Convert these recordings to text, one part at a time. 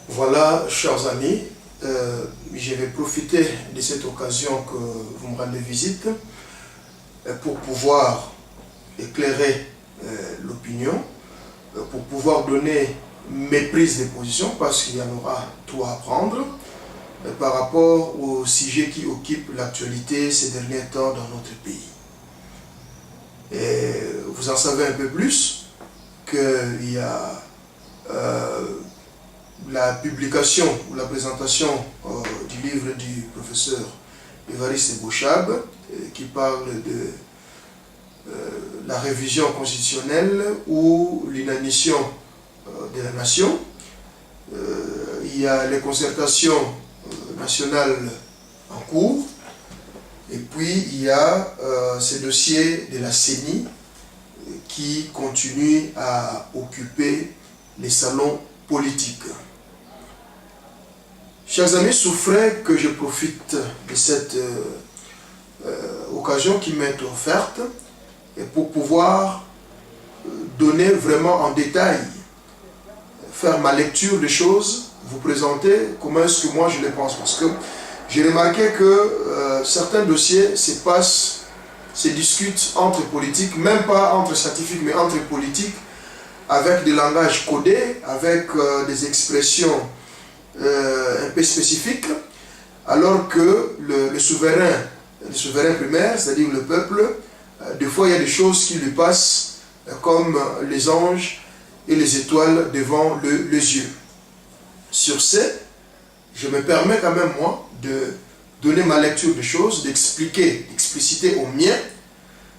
Voilà, chers amis, je vais profiter de cette occasion que vous me rendez visite pour pouvoir éclairer l'opinion, pour pouvoir donner mes prises de position, parce qu'il y en aura tout à prendre, par rapport au sujet qui occupe l'actualité ces derniers temps dans notre pays. Et vous en savez un peu plus qu'il y a la publication ou la présentation du livre du professeur Évariste Bouchab qui parle de la révision constitutionnelle ou l'inanition de la nation. Il y a les concertations nationales en cours et puis il y a ce dossier de la CENI qui continue à occuper les salons politiques. Chers amis, souffrez que je profite de cette occasion qui m'est offerte et pour pouvoir donner vraiment en détail, faire ma lecture des choses, vous présenter comment est-ce que moi je les pense. Parce que j'ai remarqué que certains dossiers se discutent entre politiques, même pas entre scientifiques, mais entre politiques, avec des langages codés, avec des expressions un peu spécifiques, alors que le souverain primaire, c'est-à-dire le peuple, des fois il y a des choses qui lui passent comme les anges et les étoiles devant les yeux. Sur ce, je me permets quand même moi de donner ma lecture des choses, d'expliciter au mien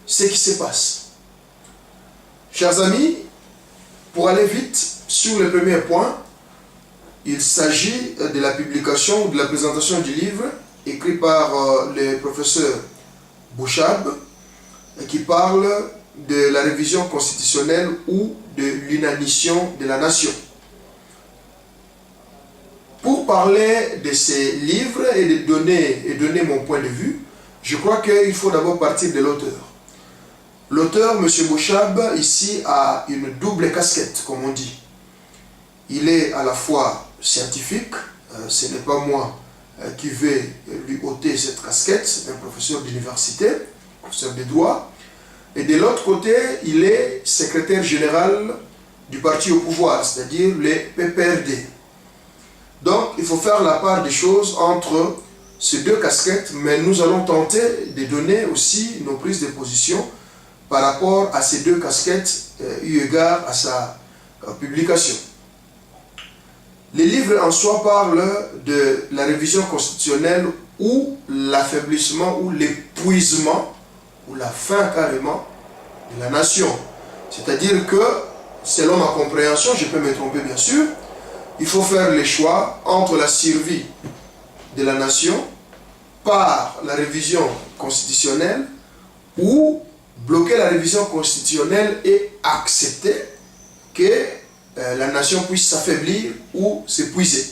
ce qui se passe. Chers amis, pour aller vite sur le premier point, il s'agit de la publication ou de la présentation du livre écrit par le professeur Bouchab qui parle de la révision constitutionnelle ou de l'inanition de la nation. Pour parler de ces livres et de donner mon point de vue, je crois qu'il faut d'abord partir de l'auteur. L'auteur, M. Bouchab, ici a une double casquette, comme on dit. Il est à la fois scientifique, ce n'est pas moi qui vais lui ôter cette casquette, c'est un professeur d'université, professeur de droit, et de l'autre côté, il est secrétaire général du parti au pouvoir, c'est-à-dire le PPRD. Donc, il faut faire la part des choses entre ces deux casquettes, mais nous allons tenter de donner aussi nos prises de position par rapport à ces deux casquettes, eu égard à sa publication. Les livres en soi parlent de la révision constitutionnelle ou l'affaiblissement ou l'épuisement ou la fin carrément de la nation. C'est-à-dire que, selon ma compréhension, je peux me tromper bien sûr, il faut faire les choix entre la survie de la nation par la révision constitutionnelle ou bloquer la révision constitutionnelle et accepter que la nation puisse s'affaiblir ou s'épuiser.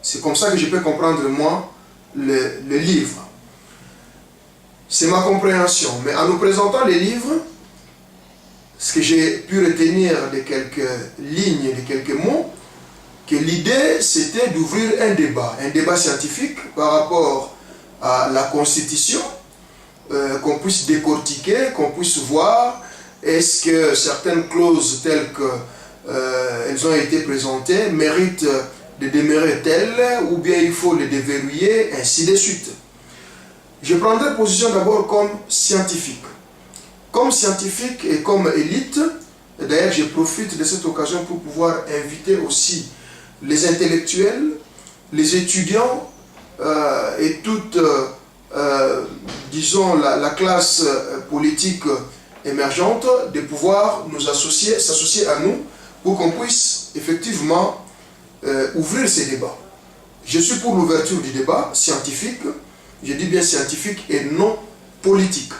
C'est comme ça que je peux comprendre, moi, le livre. C'est ma compréhension. Mais en nous présentant les livres, ce que j'ai pu retenir de quelques lignes, de quelques mots, que l'idée, c'était d'ouvrir un débat scientifique par rapport à la Constitution, qu'on puisse décortiquer, qu'on puisse voir est-ce que certaines clauses telles que elles ont été présentées méritent de demeurer telles ou bien il faut les déverrouiller, ainsi de suite. Je prendrai position d'abord comme scientifique. Comme scientifique et comme élite, et d'ailleurs je profite de cette occasion pour pouvoir inviter aussi les intellectuels, les étudiants et toute, disons, la classe politique émergente de pouvoir s'associer à nous pour qu'on puisse effectivement ouvrir ces débats. Je suis pour l'ouverture du débat scientifique, je dis bien scientifique et non politique.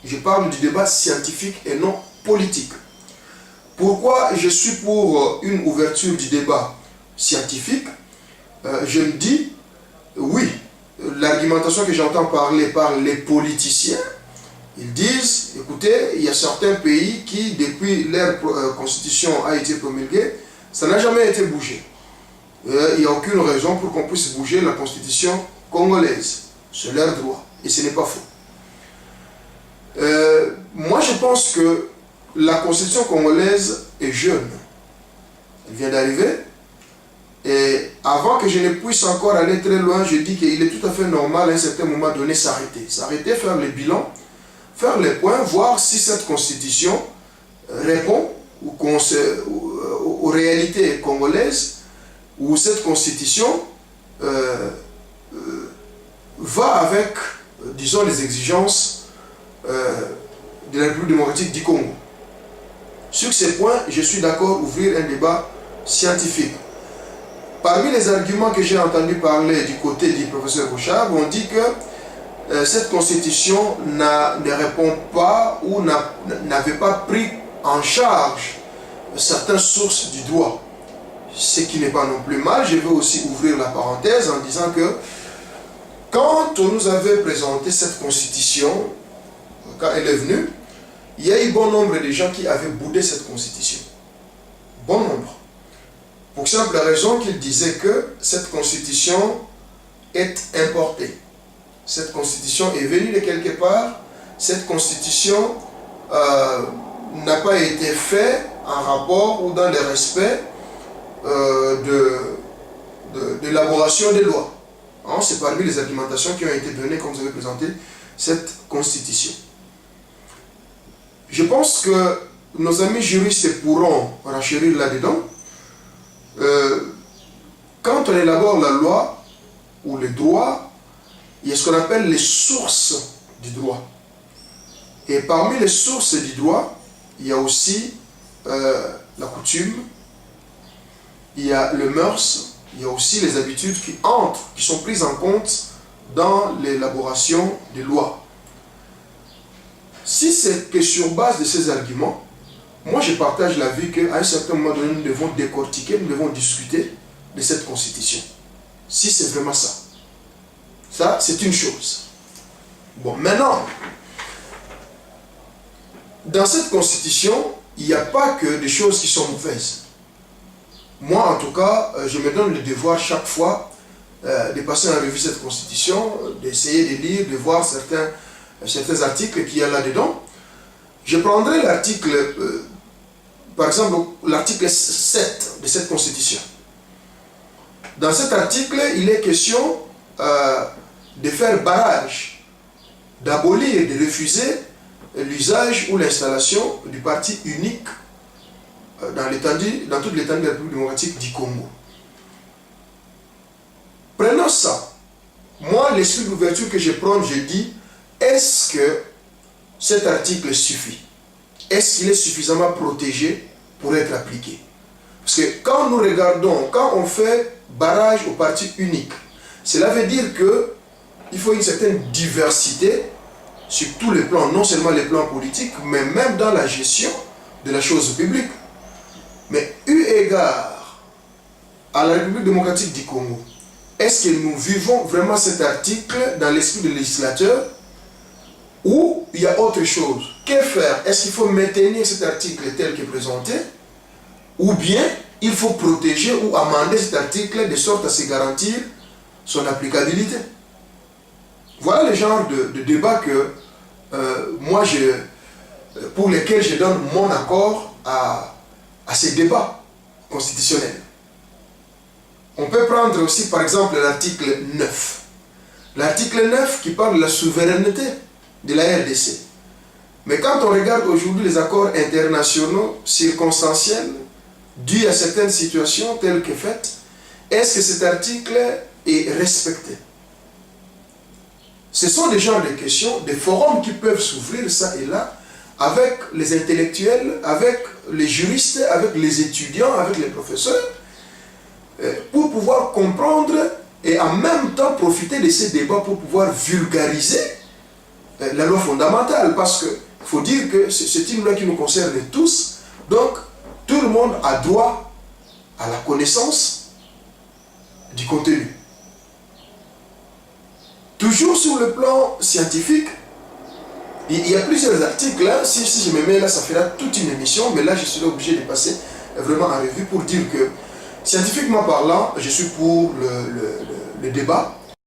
Je parle du débat scientifique et non politique. Pourquoi je suis pour une ouverture du débat scientifique? Je me dis, oui, l'argumentation que j'entends parler par les politiciens, ils disent, écoutez, il y a certains pays qui, depuis leur constitution a été promulguée, ça n'a jamais été bougé. il n'y a aucune raison pour qu'on puisse bouger la constitution congolaise. C'est leur droit. Et ce n'est pas faux. Moi, je pense que la constitution congolaise est jeune. Elle vient d'arriver. Et avant que je ne puisse encore aller très loin, je dis qu'il est tout à fait normal à un certain moment donné s'arrêter. S'arrêter, faire le bilan, faire les points, voir si cette constitution répond aux réalités congolaises, ou cette constitution va avec, disons, les exigences de la République démocratique du Congo. Sur ces points, je suis d'accord ouvrir un débat scientifique. Parmi les arguments que j'ai entendu parler du côté du professeur Bouchard, on dit que cette constitution ne répond pas ou n'avait pas pris en charge certaines sources du droit. Ce qui n'est pas non plus mal. Je vais aussi ouvrir la parenthèse en disant que quand on nous avait présenté cette constitution, quand elle est venue, il y a eu bon nombre de gens qui avaient boudé cette constitution. Bon nombre. Pour simple raison qu'ils disaient que cette constitution est importée. Cette constitution est venue de quelque part. Cette constitution n'a pas été faite en rapport ou dans le respect de l'élaboration des lois. Hein, c'est parmi les argumentations qui ont été données quand vous avez présenté cette constitution. Je pense que nos amis juristes pourront renchérir là-dedans. Quand on élabore la loi ou le droit, il y a ce qu'on appelle les sources du droit. Et parmi les sources du droit, il y a aussi la coutume, il y a le mœurs, il y a aussi les habitudes qui entrent, qui sont prises en compte dans l'élaboration des lois. Si c'est que sur base de ces arguments, moi je partage l'avis qu'à un certain moment donné, nous devons décortiquer, nous devons discuter de cette constitution. Si c'est vraiment ça. Ça, c'est une chose. Bon, maintenant, dans cette constitution, il n'y a pas que des choses qui sont mauvaises. Moi, en tout cas, je me donne le devoir chaque fois de passer en revue cette constitution, d'essayer de lire, de voir certains articles qu'il y a là-dedans. Je prendrai l'article, par exemple, l'article 7 de cette constitution. Dans cet article, il est question de faire barrage, d'abolir, de refuser l'usage ou l'installation du parti unique dans toute l'étendue de la République démocratique du Congo. Prenons ça. Moi, l'esprit d'ouverture que je prends, je dis, est-ce que cet article suffit? Est-ce qu'il est suffisamment protégé pour être appliqué? Parce que quand nous regardons, quand on fait barrage au parti unique, cela veut dire qu'il faut une certaine diversité sur tous les plans, non seulement les plans politiques, mais même dans la gestion de la chose publique. Mais eu égard à la République démocratique du Congo, est-ce que nous vivons vraiment cet article dans l'esprit du législateur ou il y a autre chose? Que faire? Est-ce qu'il faut maintenir cet article tel que présenté ou bien il faut protéger ou amender cet article de sorte à se garantir son applicabilité? Voilà le genre de débat que moi, pour lesquels je donne mon accord à ces débats constitutionnels. On peut prendre aussi par exemple l'article 9. L'article 9 qui parle de la souveraineté de la RDC. Mais quand on regarde aujourd'hui les accords internationaux circonstanciels dus à certaines situations telles que faites, est-ce que cet article est respecté? Ce sont des genres de questions, des forums qui peuvent s'ouvrir ça et là, avec les intellectuels, avec les juristes, avec les étudiants, avec les professeurs, pour pouvoir comprendre et en même temps profiter de ces débats pour pouvoir vulgariser la loi fondamentale. Parce qu'il faut dire que c'est une loi qui nous concerne tous, donc tout le monde a droit à la connaissance du contenu. Toujours sur le plan scientifique, il y a plusieurs articles, hein. Si je me mets là, ça fera toute une émission, mais là je serai obligé de passer vraiment en revue pour dire que Scientifiquement parlant, je suis pour le débat.